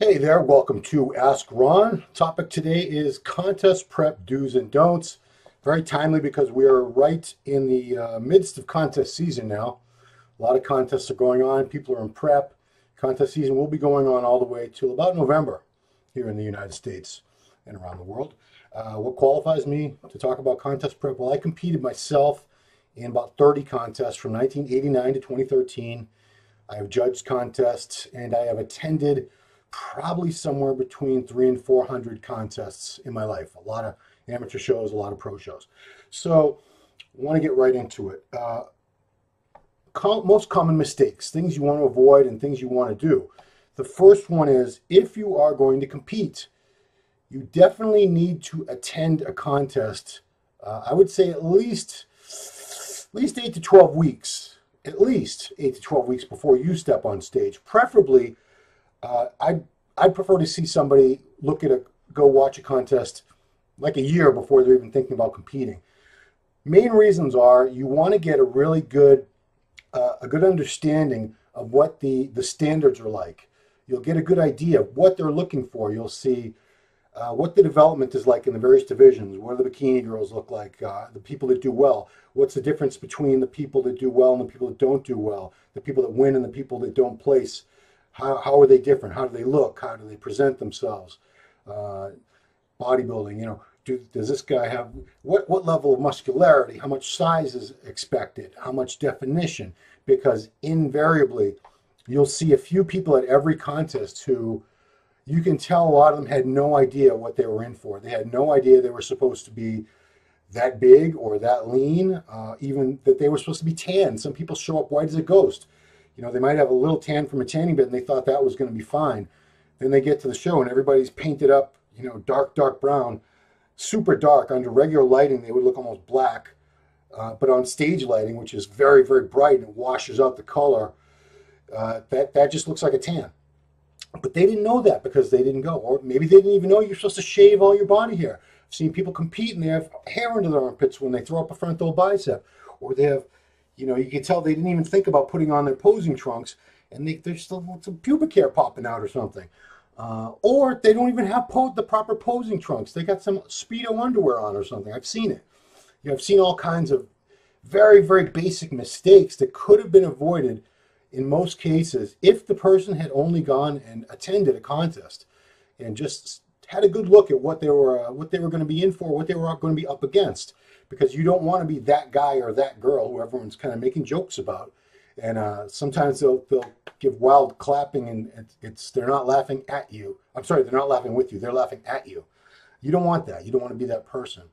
Hey there, welcome to Ask Ron. Topic today is contest prep do's and don'ts. Very timely because we are right in the midst of contest season now. A lot of contests are going on, people are in prep. Contest season will be going on all the way till about November here in the United States and around the world. What qualifies me to talk about contest prep? Well, I competed myself in about 30 contests from 1989 to 2013. I have judged contests and I have attended probably somewhere between 300 and 400 contests in my life. A lot of amateur shows, a lot of pro shows. So I want to get right into it. Most common mistakes, things you want to avoid and things you want to do. The first one is, if you are going to compete, you definitely need to attend a contest. I would say at least 8 to 12 weeks, at least 8 to 12 weeks before you step on stage. Preferably, I'd prefer to see somebody go watch a contest like a year before they're even thinking about competing. Main reasons are you want to get a really good, a good understanding of what the standards are like. You'll get a good idea of what they're looking for. You'll see what the development is like in the various divisions. What do the bikini girls look like? The people that do well. What's the difference between the people that do well and the people that don't do well? The people that win and the people that don't place. How are they different? How do they look? How do they present themselves? Bodybuilding, you know, does this guy have, what level of muscularity? How much size is expected? How much definition? Because invariably, you'll see a few people at every contest who you can tell a lot of them had no idea what they were in for. They had no idea they were supposed to be that big or that lean, even that they were supposed to be tan. Some people show up white as a ghost. You know, they might have a little tan from a tanning bed and they thought that was going to be fine. Then they get to the show and everybody's painted up, you know, dark brown, super dark. Under regular lighting, they would look almost black. But on stage lighting, which is very, very bright and washes out the color, that just looks like a tan. But they didn't know that because they didn't go. Or maybe they didn't even know you're supposed to shave all your body hair. I've seen people compete and they have hair under their armpits when they throw up a frontal bicep. Or they have, you know, you can tell they didn't even think about putting on their posing trunks and there's still some pubic hair popping out or something. Or they don't even have the proper posing trunks. They got some Speedo underwear on or something. I've seen it. You know, I've seen all kinds of very, very basic mistakes that could have been avoided in most cases if the person had only gone and attended a contest and just had a good look at what they were going to be in for, what they were going to be up against. Because you don't want to be that guy or that girl who everyone's kind of making jokes about. And sometimes they'll give wild clapping and they're not laughing at you. I'm sorry, they're not laughing with you. They're laughing at you. You don't want that. You don't want to be that person.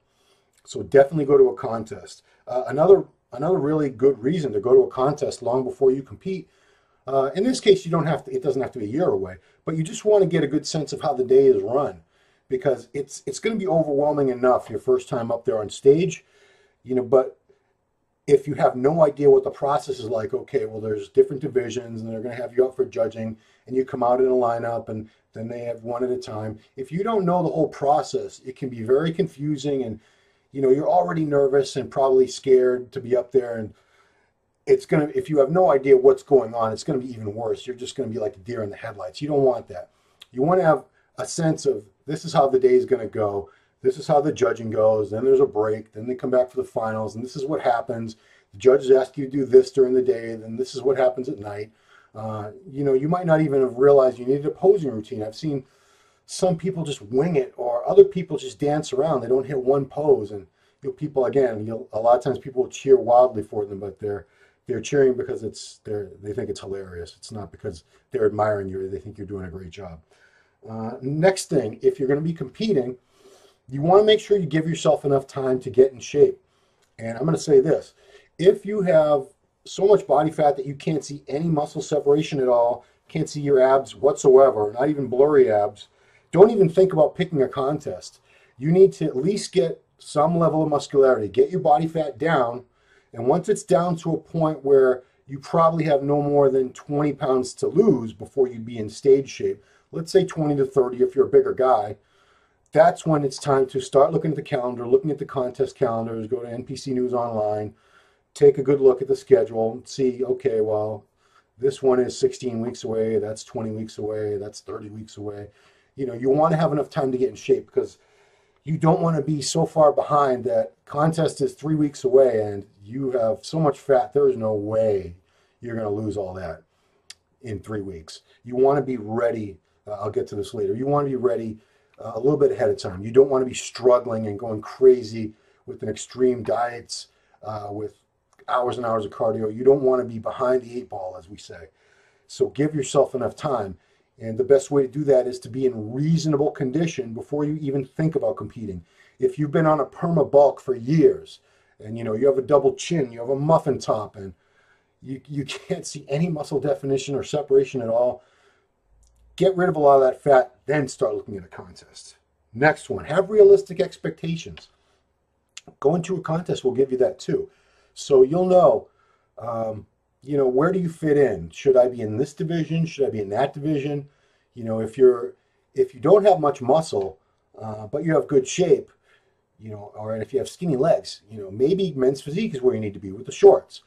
So definitely go to a contest. Another really good reason to go to a contest long before you compete. In this case, you don't have to. It doesn't have to be a year away, but you just want to get a good sense of how the day is run, because it's going to be overwhelming enough your first time up there on stage, you know. But if you have no idea what the process is like, okay, well, there's different divisions and they're going to have you up for judging and you come out in a lineup and then they have one at a time. If you don't know the whole process, it can be very confusing and, you know, you're already nervous and probably scared to be up there, and if you have no idea what's going on, it's going to be even worse. You're just going to be like a deer in the headlights. You don't want that. You want to have a sense of, this is how the day is going to go. This is how the judging goes. Then there's a break. Then they come back for the finals, and this is what happens. The judges ask you to do this during the day, then this is what happens at night. You know, you might not even have realized you needed a posing routine. I've seen some people just wing it, or other people just dance around. They don't hit one pose, and people, again, a lot of times people will cheer wildly for them, but they're cheering because they think it's hilarious. It's not because they're admiring you or they think you're doing a great job. Next thing, if you're going to be competing, you want to make sure you give yourself enough time to get in shape. And I'm going to say this. If you have so much body fat that you can't see any muscle separation at all, can't see your abs whatsoever, not even blurry abs, don't even think about picking a contest. You need to at least get some level of muscularity. Get your body fat down. And once it's down to a point where you probably have no more than 20 pounds to lose before you'd be in stage shape, let's say 20 to 30 if you're a bigger guy, that's when it's time to start looking at the calendar, looking at the contest calendars, go to NPC News Online, take a good look at the schedule, and see, okay, well, This one is 16 weeks away, that's 20 weeks away, that's 30 weeks away. You want to have enough time to get in shape, because you don't want to be so far behind that contest is 3 weeks away and you have so much fat, there is no way you're going to lose all that in 3 weeks. You want to be ready. I'll get to this later. You want to be ready a little bit ahead of time. You don't want to be struggling and going crazy with an extreme diets, with hours and hours of cardio. You don't want to be behind the 8 ball, as we say. So give yourself enough time. And the best way to do that is to be in reasonable condition before you even think about competing. If you've been on a perma bulk for years, and you have a double chin, you have a muffin top, and you can't see any muscle definition or separation at all, get rid of a lot of that fat, then start looking at a contest. Next one, have realistic expectations. Going to a contest will give you that too. So you'll know, where do you fit in? Should I be in this division? Should I be in that division? If you don't have much muscle, but you have good shape, or if you have skinny legs, maybe men's physique is where you need to be with the shorts.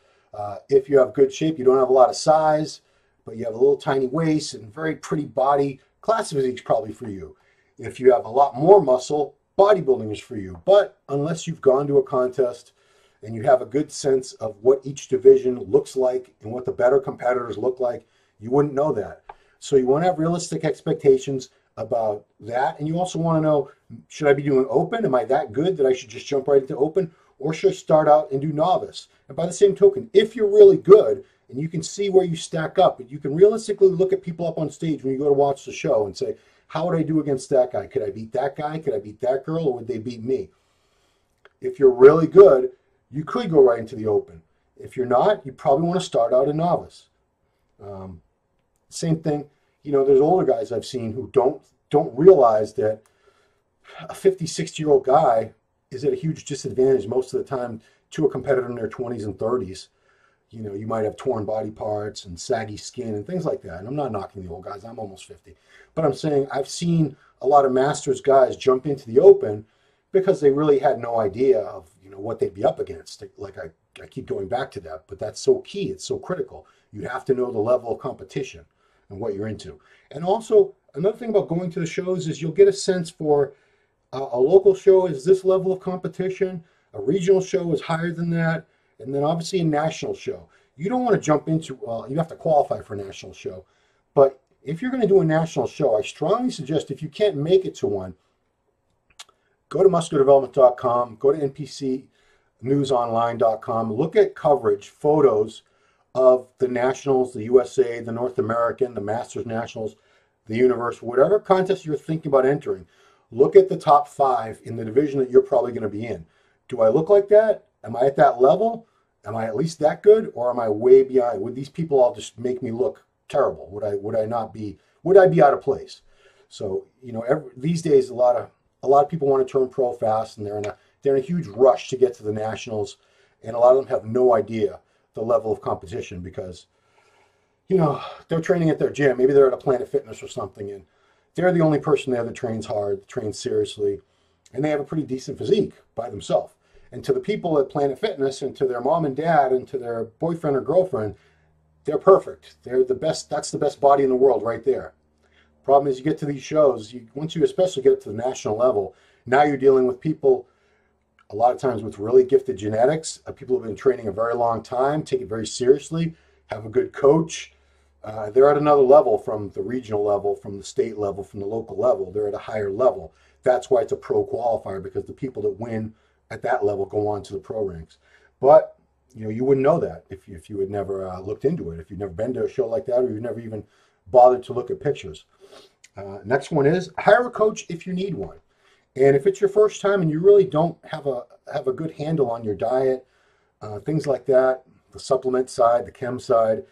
If you have good shape, you don't have a lot of size, but you have a little tiny waist and very pretty body, classic physique is probably for you. If you have a lot more muscle, bodybuilding is for you. But unless you've gone to a contest and you have a good sense of what each division looks like and what the better competitors look like, you wouldn't know that. So you want to have realistic expectations about that. And you also want to know, should I be doing open? Am I that good that I should just jump right into open? Or should I start out and do novice? And by the same token, if you're really good and you can see where you stack up, and you can realistically look at people up on stage when you go to watch the show and say, how would I do against that guy? Could I beat that guy? Could I beat that girl? Or would they beat me? If you're really good, you could go right into the open. If you're not, you probably want to start out a novice. Same thing, there's older guys I've seen who don't realize that a 50, 60-year-old guy is at a huge disadvantage most of the time to a competitor in their 20s and 30s. You might have torn body parts and saggy skin and things like that. And I'm not knocking the old guys. I'm almost 50. But I'm saying I've seen a lot of Masters guys jump into the open because they really had no idea of what they'd be up against. Like I keep going back to that, but that's so key. It's so critical. You have to know the level of competition and what you're into. And also, another thing about going to the shows is you'll get a sense for a local show is this level of competition, a regional show is higher than that, and then obviously a national show. You don't want to jump into, you have to qualify for a national show, but if you're going to do a national show, I strongly suggest if you can't make it to one, go to musculardevelopment.com, go to npcnewsonline.com, look at coverage, photos of the nationals, the USA, the North American, the Masters Nationals, the Universal, whatever contest you're thinking about entering. Look at the top 5 in the division that you're probably going to be in. Do I look like that? Am I at that level? Am I at least that good? Or am I way behind? Would these people all just make me look terrible? Would I not be, would I be out of place? So, these days, a lot of people want to turn pro fast, and they're in a huge rush to get to the nationals, and a lot of them have no idea the level of competition because, they're training at their gym. Maybe they're at a Planet Fitness or something, and they're the only person there that trains hard, trains seriously, and they have a pretty decent physique by themselves. And to the people at Planet Fitness and to their mom and dad and to their boyfriend or girlfriend, they're perfect. They're the best. That's the best body in the world right there. Problem is, you get to these shows, once you especially get to the national level, now you're dealing with people a lot of times with really gifted genetics, people who have been training a very long time, take it very seriously, have a good coach. They're at another level from the regional level, from the state level, from the local level. They're at a higher level. That's why it's a pro qualifier, because the people that win at that level go on to the pro ranks. But you wouldn't know that if you had never looked into it, if you've never been to a show like that, or you've never even bothered to look at pictures. Next one is hire a coach if you need one. And if it's your first time and you really don't have a good handle on your diet, things like that, the supplement side, the chem side,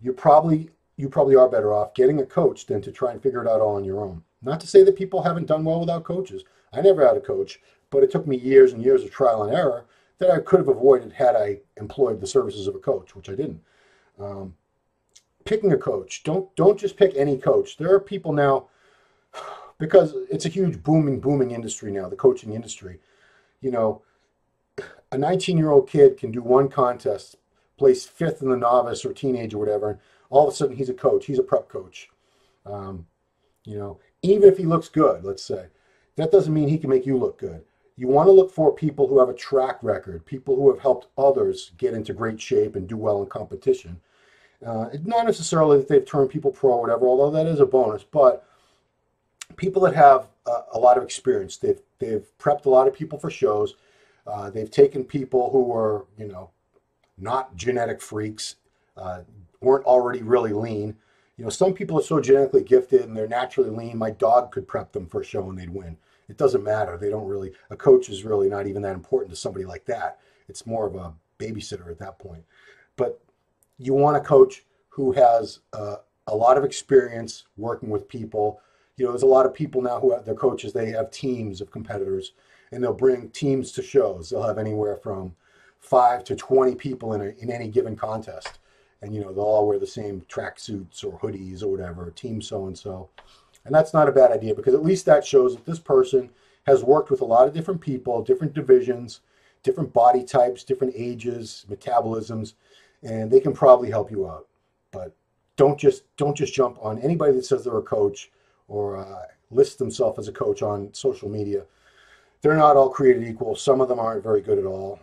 you probably are better off getting a coach than to try and figure it out all on your own. Not to say that people haven't done well without coaches. I never had a coach, but it took me years and years of trial and error that I could have avoided had I employed the services of a coach, which I didn't. Picking a coach, don't just pick any coach. There are people now, because it's a huge booming industry now, the coaching industry. A 19-year-old kid can do one contest, place 5th in the novice or teenage or whatever, and all of a sudden he's a coach, he's a prep coach. Even if he looks good, let's say, that doesn't mean he can make you look good. You want to look for people who have a track record, people who have helped others get into great shape and do well in competition. Not necessarily that they've turned people pro or whatever, although that is a bonus, but people that have a lot of experience. They've prepped a lot of people for shows. They've taken people who were, not genetic freaks, weren't already really lean. Some people are so genetically gifted and they're naturally lean. My dog could prep them for a show and they'd win. It doesn't matter. They don't really, a coach is really not even that important to somebody like that. It's more of a babysitter at that point. But you want a coach who has a lot of experience working with people. There's a lot of people now who have their coaches, they have teams of competitors and they'll bring teams to shows. They'll have anywhere from 5 to 20 people in any given contest. And, they'll all wear the same tracksuits or hoodies or whatever, team so-and-so. And that's not a bad idea because at least that shows that this person has worked with a lot of different people, different divisions, different body types, different ages, metabolisms, and they can probably help you out. But don't just jump on anybody that says they're a coach or list themselves as a coach on social media. They're not all created equal. Some of them aren't very good at all.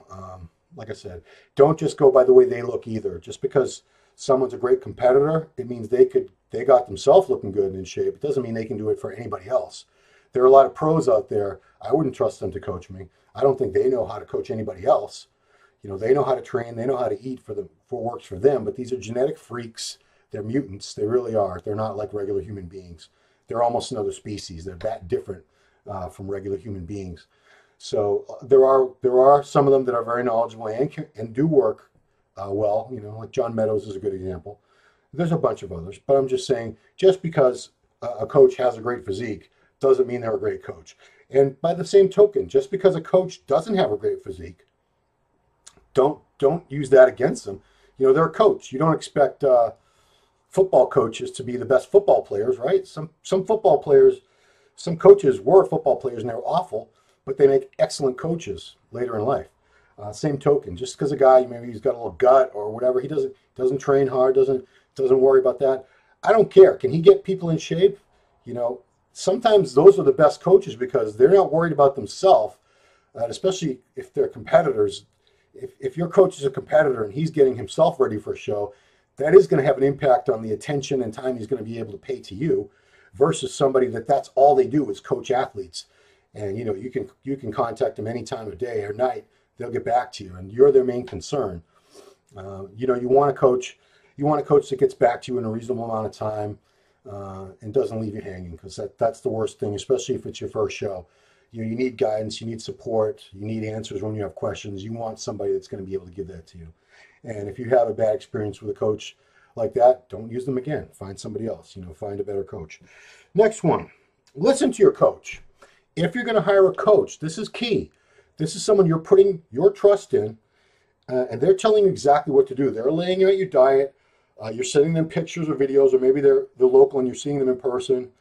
Like I said, don't just go by the way they look either. Just because someone's a great competitor, it means they got themselves looking good and in shape. It doesn't mean they can do it for anybody else. There are a lot of pros out there. I wouldn't trust them to coach me. I don't think they know how to coach anybody else. They know how to train. They know how to eat for what works for them. But these are genetic freaks. They're mutants. They really are. They're not like regular human beings. They're almost another species. They're that different from regular human beings. So there are some of them that are very knowledgeable and do work well. Like John Meadows is a good example. There's a bunch of others, but I'm just saying, just because a coach has a great physique doesn't mean they're a great coach. And by the same token, just because a coach doesn't have a great physique, don't use that against them. They're a coach. You don't expect football coaches to be the best football players, right? Some football players, some coaches were football players and they were awful, but they make excellent coaches later in life. Same token, just because a guy, maybe he's got a little gut or whatever, he doesn't train hard, doesn't worry about that. I don't care. Can he get people in shape? Sometimes those are the best coaches because they're not worried about themselves, especially if they're competitors. If your coach is a competitor and he's getting himself ready for a show, that is going to have an impact on the attention and time he's going to be able to pay to you versus somebody that's all they do is coach athletes. And you can contact them any time of day or night. They'll get back to you, and you're their main concern. You want a coach that gets back to you in a reasonable amount of time and doesn't leave you hanging, because that's the worst thing, especially if it's your first show. You need guidance, you need support, you need answers when you have questions. You want somebody that's going to be able to give that to you. And if you have a bad experience with a coach like that, don't use them again. Find somebody else. Find a better coach. Next one, listen to your coach. If you're going to hire a coach, this is key. This is someone you're putting your trust in, and they're telling you exactly what to do. They're laying out your diet. You're sending them pictures or videos, or maybe they're local and you're seeing them in person.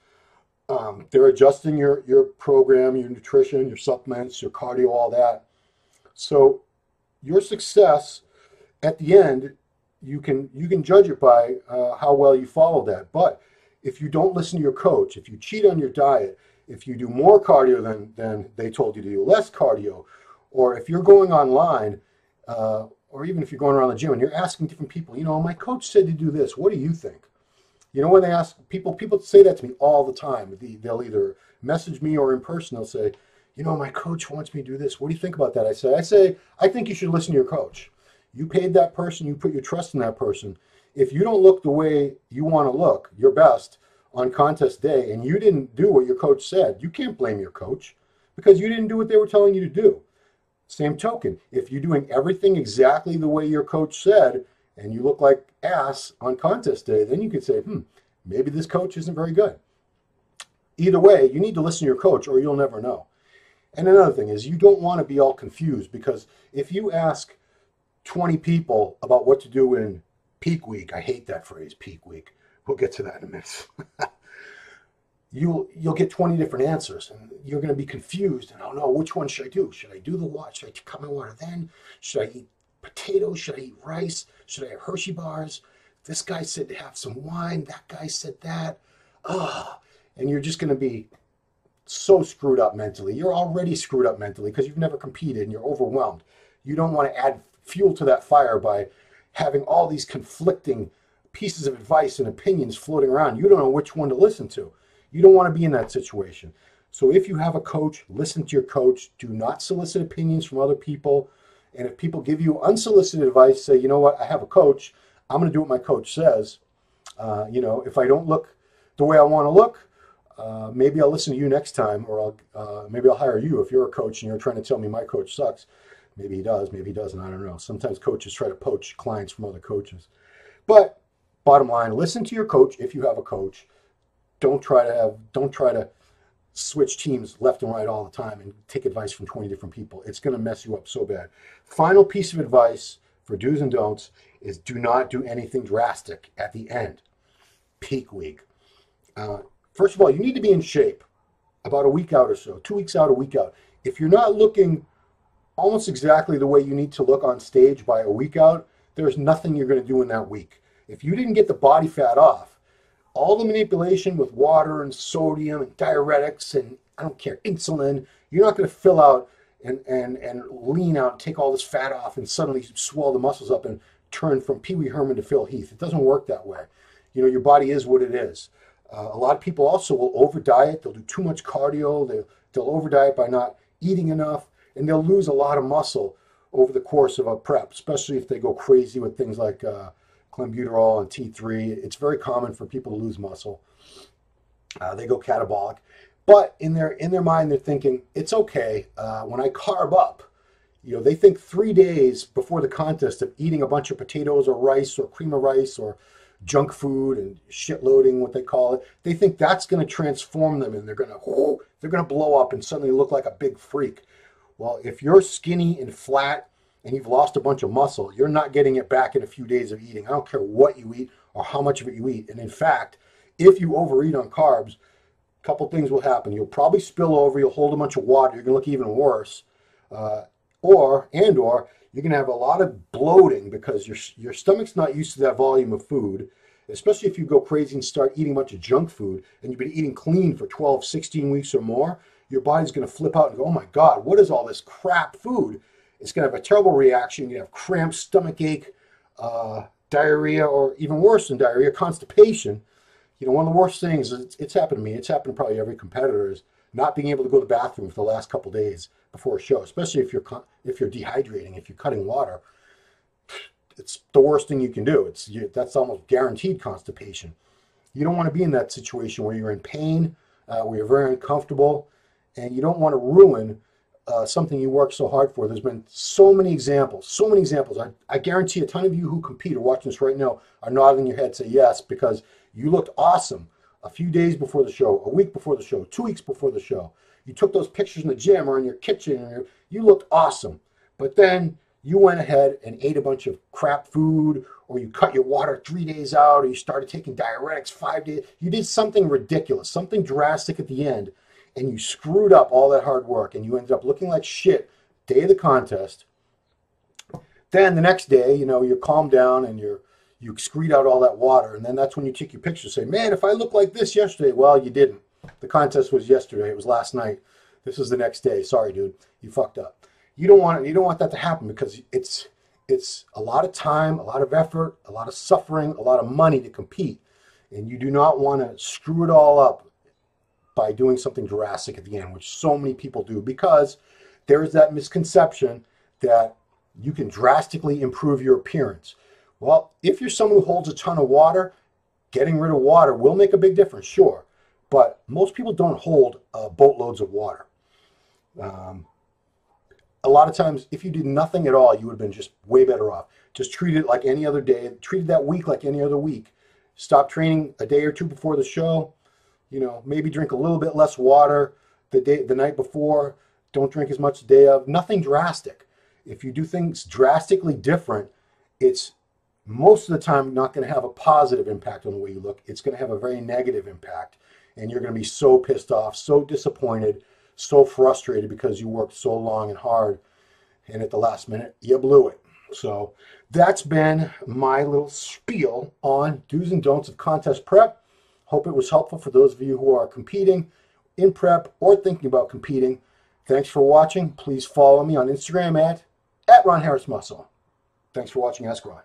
They're adjusting your program, your nutrition, your supplements, your cardio, all that. So your success at the end, you can judge it by how well you follow that. But if you don't listen to your coach, if you cheat on your diet, if you do more cardio than they told you to do, less cardio, or if you're going online, or even if you're going around the gym and you're asking different people, my coach said to do this, what do you think? When they ask people say that to me all the time. They'll either message me or in person, they'll say, my coach wants me to do this. What do you think about that? I say, I think you should listen to your coach. You paid that person, you put your trust in that person. If you don't look the way you want to look, your best, on contest day, and you didn't do what your coach said, you can't blame your coach because you didn't do what they were telling you to do. Same token, if you're doing everything exactly the way your coach said and you look like ass on contest day, then you could say, maybe this coach isn't very good. Either way, you need to listen to your coach or you'll never know. And another thing is, you don't want to be all confused, because if you ask 20 people about what to do in peak week, I hate that phrase, peak week. We'll get to that in a minute. You'll get 20 different answers, and you're going to be confused. And, oh no, which one should I do? Should I do the what? Should I cut my water then? Should I eat potatoes? Should I eat rice? Should I have Hershey bars? this guy said to have some wine, that guy said that. Ah, and you're just going to be so screwed up mentally. You're already screwed up mentally because you've never competed and you're overwhelmed. You don't want to add fuel to that fire by having all these conflicting pieces of advice and opinions floating around. You don't know which one to listen to. You don't want to be in that situation. So if you have a coach, listen to your coach. Do not solicit opinions from other people. And if people give you unsolicited advice, say, you know what, I have a coach. I'm going to do what my coach says. If I don't look the way I want to look, maybe I'll listen to you next time, or maybe I'll hire you if you're a coach and you're trying to tell me my coach sucks. Maybe he does, maybe he doesn't, I don't know. Sometimes coaches try to poach clients from other coaches. But bottom line, listen to your coach if you have a coach. Don't try to switch teams left and right all the time and take advice from 20 different people. It's going to mess you up so bad. Final piece of advice for do's and don'ts is do not do anything drastic at the end. Peak week. First of all, you need to be in shape about a week out or so, 2 weeks out, a week out. If you're not looking almost exactly the way you need to look on stage by a week out, there's nothing you're going to do in that week. If you didn't get the body fat off, all the manipulation with water and sodium and diuretics and I don't care, insulin, you're not going to fill out and lean out and take all this fat off and suddenly swell the muscles up and turn from Pee Wee Herman to Phil Heath. It doesn't work that way. Your body is what it is. A lot of people also will over diet. They'll do too much cardio. They'll over diet by not eating enough, and they'll lose a lot of muscle over the course of a prep, especially if they go crazy with things like clenbuterol and T3. It's very common for people to lose muscle. They go catabolic, but in their mind, they're thinking it's okay when I carb up. They think 3 days before the contest of eating a bunch of potatoes or rice or cream of rice or junk food and shit loading, what they call it. They think that's going to transform them, and they're going to blow up and suddenly look like a big freak. Well, if you're skinny and flat and you've lost a bunch of muscle, you're not getting it back in a few days of eating. I don't care what you eat or how much of it you eat. And in fact, if you overeat on carbs, a couple things will happen. You'll probably spill over. You'll hold a bunch of water. You're going to look even worse. Or you're going to have a lot of bloating because your stomach's not used to that volume of food, especially if you go crazy and start eating a bunch of junk food and you've been eating clean for 12, 16 weeks or more. Your body's going to flip out and go, oh my God, what is all this crap food? It's going to have a terrible reaction. You have cramps, stomach ache, diarrhea, or even worse than diarrhea, constipation. One of the worst things, it's happened to me, it's happened to probably every competitor, is not being able to go to the bathroom for the last couple of days before a show, especially if you're dehydrating, if you're cutting water. It's the worst thing you can do. That's almost guaranteed constipation. You don't want to be in that situation where you're in pain, where you're very uncomfortable, and you don't want to ruin something you worked so hard for. There's been so many examples. I guarantee a ton of you who compete or watching this right now are nodding your head, say yes, because you looked awesome a few days before the show, a week before the show, 2 weeks before the show. You took those pictures in the gym or in your kitchen, and you looked awesome. But then you went ahead and ate a bunch of crap food, or you cut your water 3 days out, or you started taking diuretics 5 days. You did something ridiculous, something drastic at the end, and you screwed up all that hard work, and you ended up looking like shit day of the contest. Then the next day, you're calmed down and you excrete out all that water, and then that's when you take your picture and say, man, if I looked like this yesterday, well, you didn't. The contest was yesterday. It was last night. This is the next day. Sorry, dude. You fucked up. You don't want that to happen, because it's a lot of time, a lot of effort, a lot of suffering, a lot of money to compete. And you do not want to screw it all up by doing something drastic at the end, which so many people do, because there is that misconception that you can drastically improve your appearance. Well, if you're someone who holds a ton of water, getting rid of water will make a big difference, sure. But most people don't hold boatloads of water. A lot of times, if you did nothing at all, you would have been just way better off. Just treat it like any other day. Treat that week like any other week. Stop training a day or two before the show. Maybe drink a little bit less water the night before. Don't drink as much the day of. Nothing drastic. If you do things drastically different, it's most of the time not going to have a positive impact on the way you look. It's going to have a very negative impact. And you're going to be so pissed off, so disappointed, so frustrated because you worked so long and hard, and at the last minute, you blew it. So that's been my little spiel on do's and don'ts of contest prep. Hope it was helpful for those of you who are competing in prep or thinking about competing. Thanks for watching. Please follow me on Instagram at Ron Harris Muscle. Thanks for watching Ask Ron.